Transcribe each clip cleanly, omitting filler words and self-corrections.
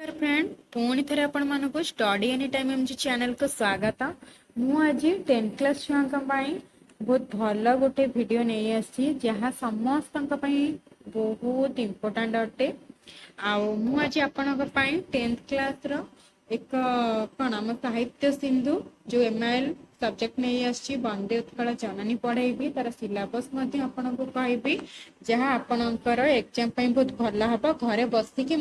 Friend पुणी थे आपण मानक study any time MG channel को स्वागत। मु आज 10th क्लास छुआ बहुत भल गोटे वीडियो नहीं आसी जहाँ समस्त बहुत इम्पोर्टाट अटे। आज आपण 10th क्लास रो एक कौन आम साहित्य सिंधु जो एमआईएल सब्जेक्ट नहीं आसी वंदे उत्कल जननी पढ़ेबी तार सिलेबस आपण को कहबी जहाँ आपणकर एग्जाम बहुत भल हम घरे बसिकी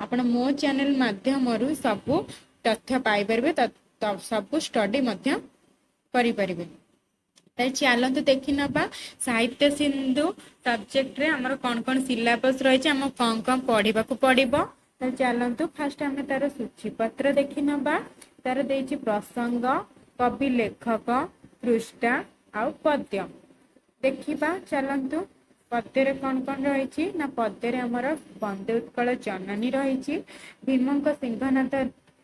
आपण मो चैनल माध्यम सब तथ्य पाइपर सब स्टडी करें। चलते देखी नवा साहित्य सिंधु सब्जेक्ट रे हमर कौन कौन सिलेबस रही है कौन कौन पढ़ा पड़ो। चलतु फास्ट आम तार सूचीपत्र देखी नवा तार देछि प्रसंग कवि लेखक पृष्ठा आउ पद्य देखिबा। चलतु पद्य कौन कौन रही ना पद्य आमर वंदे उत्कल जननी रही भीमंक सिंहनाथ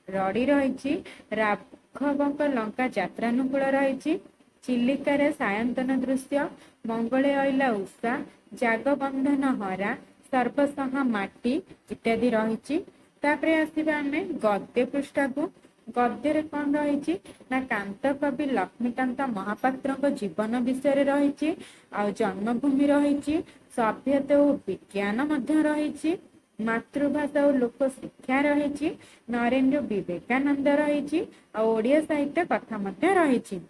रड़ी रही राघव लंका यात्रानुकूल रही चिलिकार सायंतन दृश्य मंगले अइला उषा जागबंधन हरा सर्वसह माटी इत्यादि रही। तापरे आसिबा आमे गद्य पृष्ठा को गद्य कौन रही ना कांत कवि लक्ष्मीकांत महापात्र जीवन विषय रही जन्मभूमि रही सभ्यता और विज्ञान रही मातृभाषा और लोक शिक्षा रही नरेंद्र विवेकानंद रही ओडिया साहित्य कथा रही।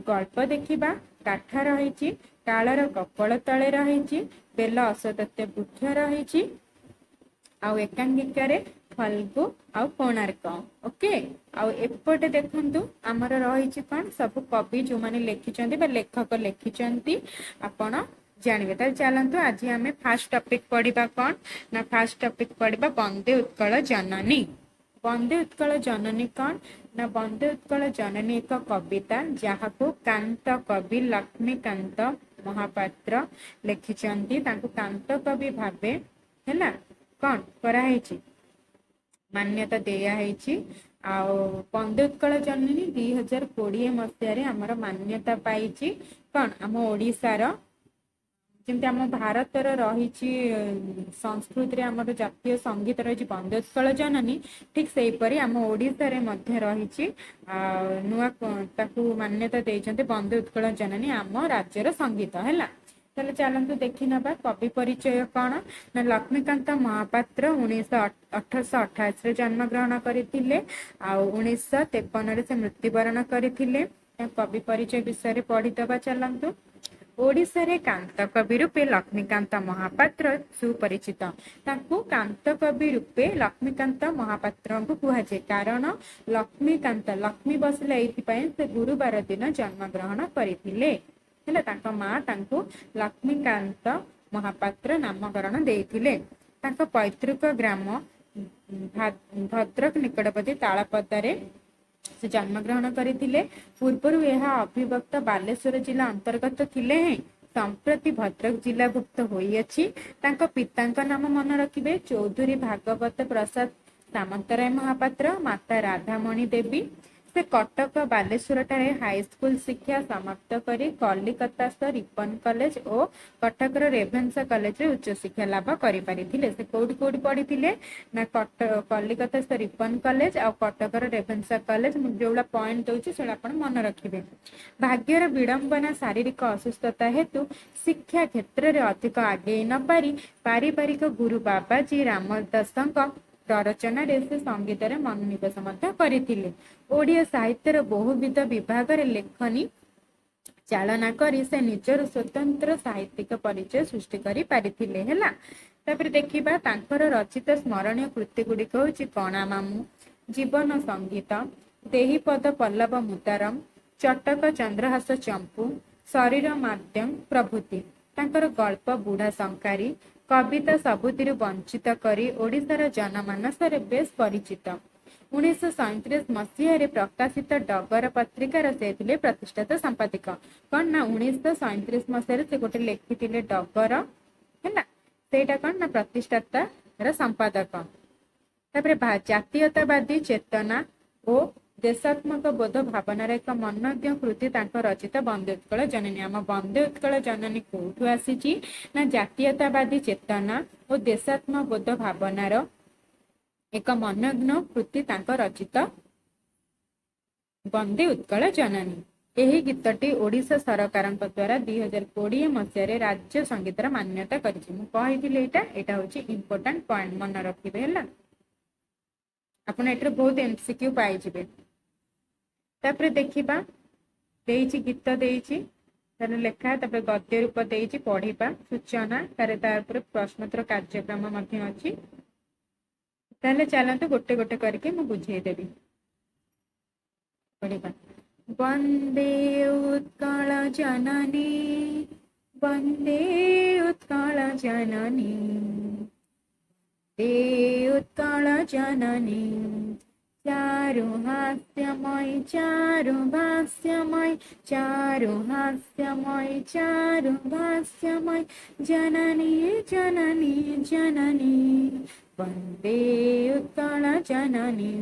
गल्प देखिबा काठा रही कालर कपल तले रही बेल असतत्य वृक्ष रही एकांगिकार फल्गु आउ कोणार्क। ओके एपटे देखंतु आमर रही कौन सब कवि जो माने लिखिचंती बा लेखक लिखिचंती आपण जानबे। ताल चलंतु आज आमे फास्ट टॉपिक पढ़िबा कौन ना फास्ट टॉपिक पढ़िबा वंदे उत्कल जननी। वंदे उत्कल जननी कौन ना वंदे उत्कल जननी एक कविता जहाँ को कांत कवि लक्ष्मीकांत महापात्र लिखिचंती तांको कांत कवि भाबे हैला कौन कराहेछि मान्यता दिया वंदे उत्कल जननी 2020 मसीह आमर मान्यता पाई कौन आम ओडिशार जमी आम भारतर रही संस्कृति आम जातीय संगीत रही वंदे उत्कल जननी ठीक से हीपरी आम ओडिशा रे मध्य रही नुआ मान्यता देते वंदे उत्कल जननी आम राज्यर संगीत है। चलो चलतु देखी नवा कवि परिचय कौन ना लक्ष्मीकांत महापात्र 1828 जन्म ग्रहण करते 1953 से मृत्युवरण करते। कवि परिचय विषय पढ़ीदबा। चलतु ओडिशा रे कांत कवि रूपे लक्ष्मीकांत महापात्र सुपरिचित ताकू कांत कवि रूपे लक्ष्मीकांत महापात्र को कहुए कारण लक्ष्मीकांत लक्ष्मी बसले से गुरुवार दिन जन्म ग्रहण करथिले हेले तांको मां तांको लक्ष्मीकांत महापात्र नामकरण देथिले। तांको पैतृक ग्राम भद्रक निकटवर्ती तालपदारे से जन्म ग्रहण करथिले। पूर्वरु यह अभिभक्त बालेश्वर जिला अंतर्गत थिले हैं संप्रति भद्रक जिला भुक्त होइछि। तांको पितांक नाम मन रखिबे चौधरी भागवत प्रसाद सामंतराय महापात्र माता राधामणि देवी। से कटक बालेश्वर ठारे हाई स्कूल शिक्षा समाप्त करी कलिकता रिपन कॉलेज और कटक रेभेन्सा कॉलेज रे उच्च शिक्षा लाभ करि परिथिले। से कोडी कोडी पढ़िथिले ना कलिकता रिपन कॉलेज और कटक रेभेन्सा कॉलेज जोला पॉइंट दउछि सेला आपण मन रखिबे। भाग्यर विडंबना शारीरिक असुस्थता हेतु शिक्षा क्षेत्र रे अधिक आगे न पारी पारिवारिक गुरु बाबाजी रामदासंक प्ररचना से संगीत रे मनोनिवेश करथिले। ओडिया साहित्यर बहुविध विभाग रे लेखनी चालना करी से निजर स्वतंत्र साहित्यिक परिचय सृष्टि करि पारिथिले हैला। तापर देखिबा तांकर रचित स्मरणीय कृति गुडिक होछि कणा मामू जीवन संगीत देहीपद पल्लव मुदारम चटक चंद्रहास चंपू शरीर माध्यम प्रभृति। तांकर गल्प बुढ़ा संकारी कविता सबुतिर वंचित करी ओडिशार जनमानस बेस परिचित। 1937 मसीह प्रकाशित डगर पत्रिकार से प्रतिष्ठाता संपादक कौन ना 1937 मसीह से गोटे लिखी डगर है कौन ना प्रतिष्ठाता संपादक। जातीयतावादी चेतना और देशात्मक बोध भावनार एक मनोज्ञ कृति रचित वंदे उत्कल जननी। आम वंदे उत्कल जननी कौठु आसी ना जातीयतावादी चेतना और देशात्मक बोध भावनार एक मनग्न कृति तांको रचित वंदे उत्कल जननी। ଏହି ଗୀତଟି ଓଡ଼ିଶା ସରକାରଙ୍କ ଦ୍ୱାରା 2020 ମସିହାରେ ରାଜ୍ୟ ସଙ୍ଗୀତର ମାନ୍ୟତା କରିଛି। ମୁଁ କହିଥିଲି ଏଇଟା ହେଉଛି ଇମ୍ପୋର୍ଟାଣ୍ଟ ପଏଣ୍ଟ, ମନେ ରଖିବେ ହେଲା। ଆପଣ ଏଥିରେ ବହୁତ MCQ ପାଇଯିବେ। ତାପରେ ଦେଖିବା, ଦେଇଛି ଗୀତ ଦେଇଛି, ତାର ଲେଖା, ତାପରେ ଗଦ୍ୟ ରୂପ ଦେଇଛି, ପଢିବା ସୂଚନା, ତାପରେ ପ୍ରଶ୍ନୋତ୍ତର କାର୍ଯ୍ୟକ୍ରମ ମଧ୍ୟ ଅଛି। ତାହେଲେ ଚାଲନ୍ତୁ ଗୋଟେ ଗୋଟେ କରିକି ମୁଁ ବୁଝେଇଦେବି। पढ़िबा। वंदे उत्कल जननी, वंदे उत्कल जननी, दे उत्कल जननी, चारु हास्यमय चारु भास्यमय, चारु हास्यमय चारु भास्यमय, जननी जननी जननी, वंदे उत्कल जननी।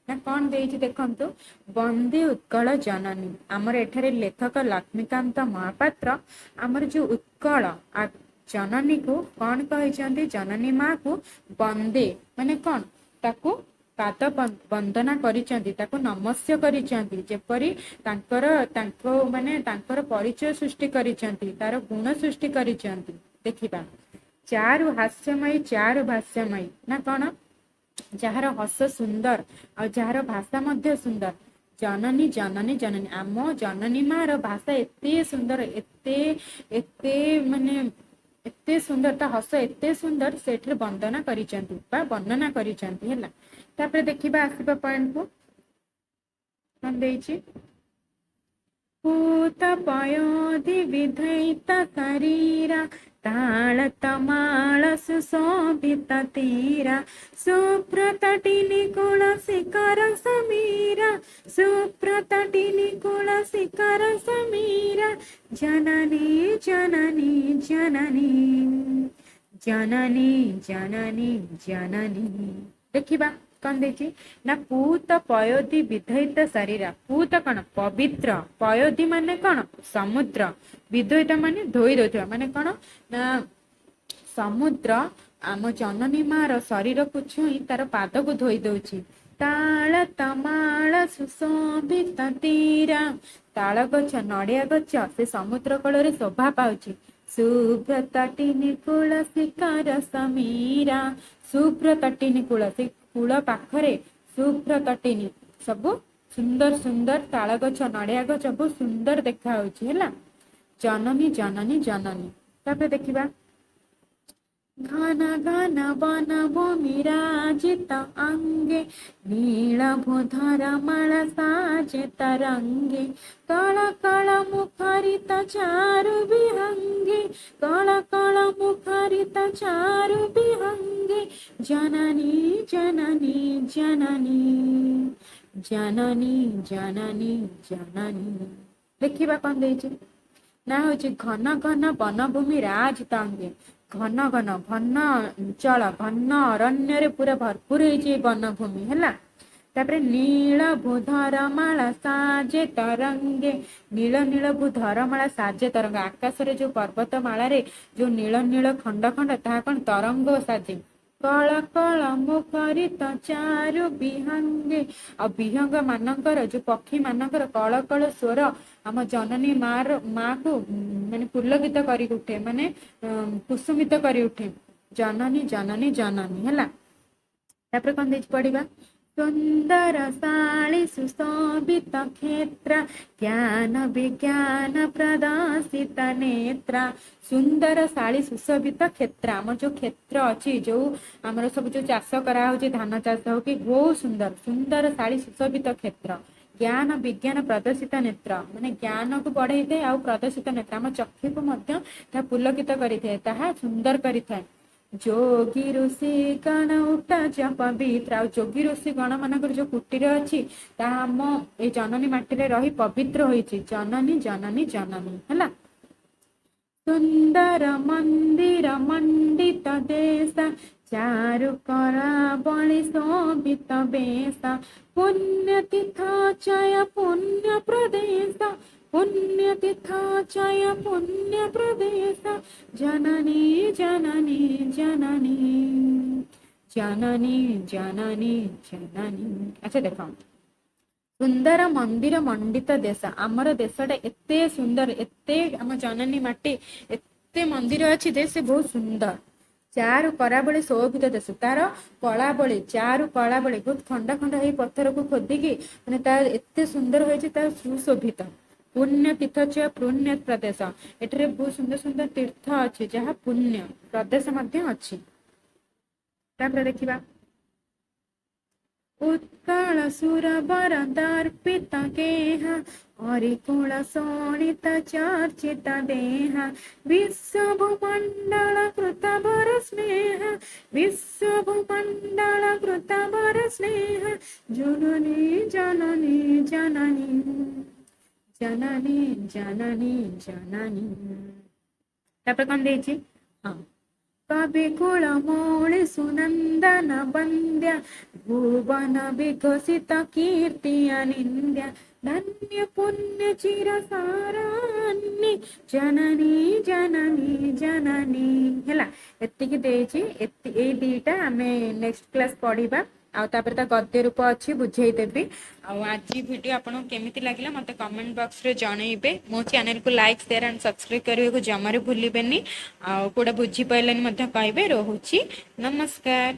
ना कौन देइछि देखंतु, वंदे उत्कल जननी। आमर एठारे लेखक लक्ष्मीकांत महापात्र आमर जो उत्कल जननी को कौन कहिसंती, जननी माँ को वंदे माने कौन, ताकू पाद वंदना करिसंती, ताकू नमस्य करिसंती, जेपरि तांको माने तांकर परिचय सृष्टि करिसंती, तार गुण सृष्टि करिसंती। देखिबा, चारु हास्यमय चारु भाष्यमय ना कौन, जार हस सुंदर और जार भाषा मध्य सुंदर। जननी जननी जननी, आम जननी माँ रो भाषा एते सुंदर, एते एते माने एते सुंदर, ता हस एते सुंदर, सेठरे वंदना करिसंती बा वर्णना करिसंती हैला। तापर देखिबा आसीबा पॉइंट को हम देइछि, पूत पयोधि विधैत शरीरा, ताल तमाल सुशोभित तीरा, सुप्रतटिनी कुल शिखर समीरा, सुप्रतटिनी कुल शिखर समीरा, जननी जननी जननी, जननी जननी जननी। देखिबा कौन देखी ना, पूत पयोधि विधैत शरीरा। पूत कौन, पवित्र, पयोधि माने कौन, समुद्र, विधैत माने धोई दौथिबा, माने कौन ना समुद्र आम जननी माँ रो शरीर को छुई तार पाद को धोई दौची। ताल तमाल सुशोभित तीरा, ताल गछ नड़िया गछ से समुद्र कूल शोभा पाउची। शुभ्र तटिनी कूल शिखर समीरा, शुभ्र तटिनी कूल, से कूल पाखरे शुभ्र तटिनी, सब सुंदर सुंदर ताल गछ नड़िया गछ सब सुंदर देखा होची हैला। जननी जननी जननी। तापर देखिबा, घन घन वन भूमि राजित अंगे, नीलभूधर माल साजे तरंगे, कल कल मुखरित चारु विहंगे, कल कल मुखरित चारु विहंगे, जननी जननी जननी, जननी जननी जननी। देखिबा कौन देइछि ना, होछि घन घन वनभूमि राजित अंगे, घन घन घन अंचल घन अरण्य रे पूरा भरपूर होइछि वनभूमि हैला। तापरे नील भूधर माला साजे तरंगे, नील नील भूधर माला साजे तरंग, आकाश रे जो पर्वत माला रे जो नील नील खंड खंड ताहा कोन तरंग साजे। कल कल मुखरित चारु विहंगे, और विहंग मानकर जो पक्षी मानकर कल कल स्वर आम जननी माँ को माने पुलकित करी उठे, माने कुसुमित करी उठे। जननी जननी जननी हैला। तापर कौन देछि पढ़िबा, सुंदर शाली सुशोभित क्षेत्र, ज्ञान विज्ञान प्रदर्शित नेत्रा। सुंदर शाली सुशोभित क्षेत्र, आम जो क्षेत्र अच्छी जो आमर सब जो चाष करा होची, धान चाष हो कि बहुत सुंदर, सुंदर शाली सुशोभित क्षेत्र। ज्ञान विज्ञान प्रदर्शित नेत्र, माने ज्ञान को बढ़ाई थाए आ प्रदर्शित नेत्र, आम चक्षु को मध्य पुलकित करिथाए, ताहा सुंदर करिथाए। जोगी ऋषि गण उठज पवित्र, जोगी ऋषि गण मानकर जो कुटीर अच्छी ताहा आम ए जननी माटी रे रही पवित्र होइछि। जननी जननी जननी हैला। सुंदर मंदिर मंडित देश, चारु करा बलि शोभित बेश, पुण्य तीर्थ चय पुण्य प्रदेश, पुण्य तीर्थ चय पुण्य प्रदेश, जननी जननी जननी, जननी जननी जननी। अच्छा देखो, सुंदर मंदिर मंडित देश, आमर देशटा एते सुंदर, एते आम जननी माटी एते मंदिर अच्छी जे से बहुत सुंदर। चारु कराबली शोभित देश, तार कलाबली चारु कलाबली बहुत खंडा खंडा हे पत्थर को खोदिकी माने तार एते सुंदर होइछि, तार सुशोभित। पुण्य तीर्थ च पुण्य प्रदेश, एठरे बहुत सुंदर सुंदर तीर्थ अच्छी जहाँ पुण्य प्रदेश मध्य अच्छी। तापर देखिबा, उत्कल सुर बर दर्पित केह, हरिकुल शोणित चर्चित देह, विश्वभूमंडल कृत बर स्नेह, विश्वभूमंडल कृत बर स्नेह, जननी जननी जननी जननी जननी जननी। तापर कौन देछि, हाँ, कवि कुल मौलि सुनंदन बंद्या, भुवन विकसित कीर्ति अनिंद्या, धन्य पुण्य चिर सारान्य, जननी जननी जननी। हैला एतिकी देछि, एई दीटा आमे नेक्स्ट क्लास पढिबा। आउ तापर ता गद्य रूप अच्छी बुझेई देबी। आउ आज वीडियो आपन केमिति लागिला मते कमेंट बॉक्स रे जणैबे। मो चैनल को लाइक शेयर एंड सब्सक्राइब करिवे को जमारे भूलिबेनी। आउ कोडा बुझी पाइलेनी मते कहबे। रहूची, नमस्कार।